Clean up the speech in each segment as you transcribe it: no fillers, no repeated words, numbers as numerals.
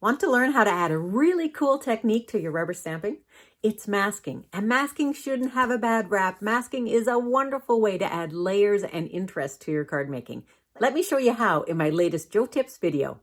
Want to learn how to add a really cool technique to your rubber stamping? It's masking, and masking shouldn't have a bad rap. Masking is a wonderful way to add layers and interest to your card making. Let me show you how in my latest Joe Tips video.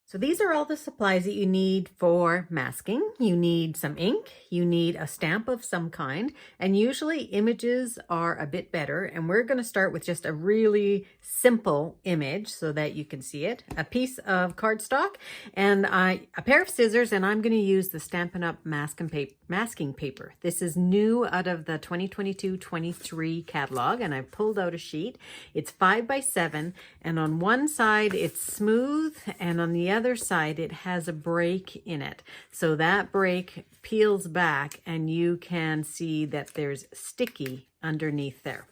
So these are all the supplies that you need for masking. You need some ink, you need a stamp of some kind, and usually images are a bit better. And we're going to start with just a really simple image so that you can see it. A piece of cardstock and a pair of scissors, and I'm going to use the Stampin' Up! Masking paper. This is new out of the 2022-23 catalog, and I've pulled out a sheet. It's 5 by 7, and on one side it's smooth, and on the other side it has a break in it. So that break peels back and you can see that there's sticky underneath there.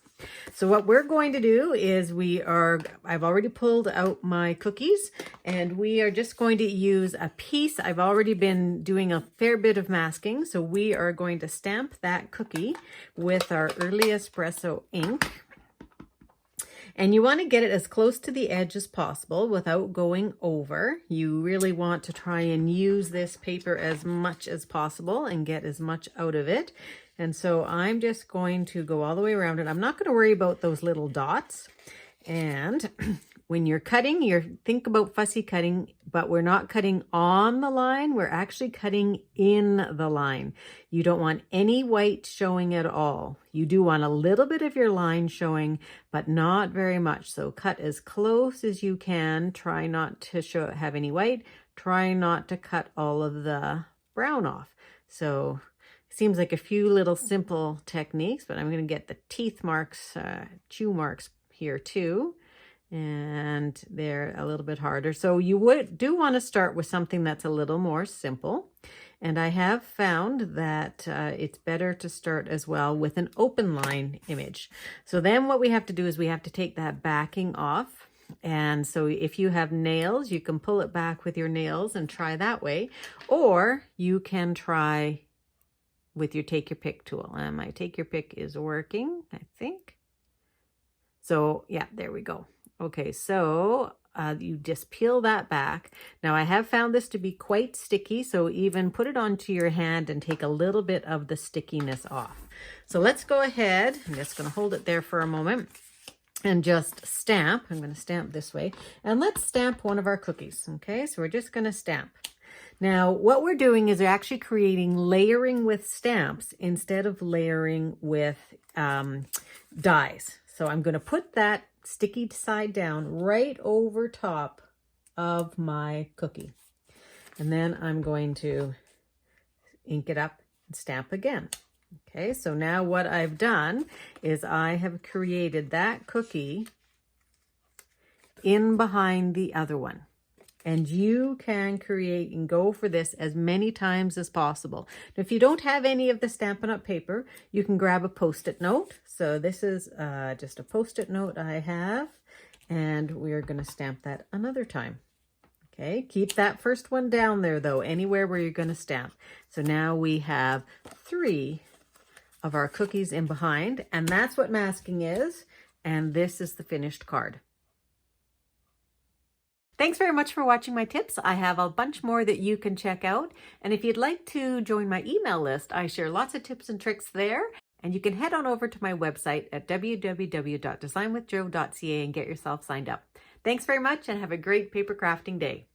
So what we're going to do is I've already pulled out my cookies, and we are just going to use a piece. I've already been doing a fair bit of masking, so we are going to stamp that cookie with our early espresso ink. And you want to get it as close to the edge as possible without going over. You really want to try and use this paper as much as possible and get as much out of it. And so I'm just going to go all the way around it. I'm not going to worry about those little dots. And when you're cutting, think about fussy cutting, but we're not cutting on the line. We're actually cutting in the line. You don't want any white showing at all. You do want a little bit of your line showing, but not very much. So cut as close as you can. Try not to have any white. Try not to cut all of the brown off. So seems like a few little simple techniques, but I'm going to get the teeth marks, chew marks here too. And they're a little bit harder. So you do want to start with something that's a little more simple. And I have found that it's better to start as well with an open line image. So then what we have to do is we have to take that backing off. And so if you have nails, you can pull it back with your nails and try that way. Or you can try with your take your pick tool. And my take your pick is working, I think. So yeah, there we go. Okay, so you just peel that back. Now I have found this to be quite sticky, so even put it onto your hand and take a little bit of the stickiness off. So let's go ahead. I'm just going to hold it there for a moment and just stamp. I'm going to stamp this way. And let's stamp one of our cookies. Okay, so we're just going to stamp. Now, what we're doing is we're actually creating layering with stamps instead of layering with dies. So I'm going to put that sticky side down right over top of my cookie. And then I'm going to ink it up and stamp again. Okay, so now what I've done is I have created that cookie in behind the other one. And you can create and go for this as many times as possible. Now, if you don't have any of the Stampin' Up! Paper, you can grab a Post-it note. So this is just a Post-it note I have, and we're going to stamp that another time. Okay, keep that first one down there, though, anywhere where you're going to stamp. So now we have 3 of our cookies in behind, and that's what masking is. And this is the finished card. Thanks very much for watching my tips. I have a bunch more that you can check out. And if you'd like to join my email list, I share lots of tips and tricks there. And you can head on over to my website at www.designwithjoe.ca and get yourself signed up. Thanks very much and have a great paper crafting day.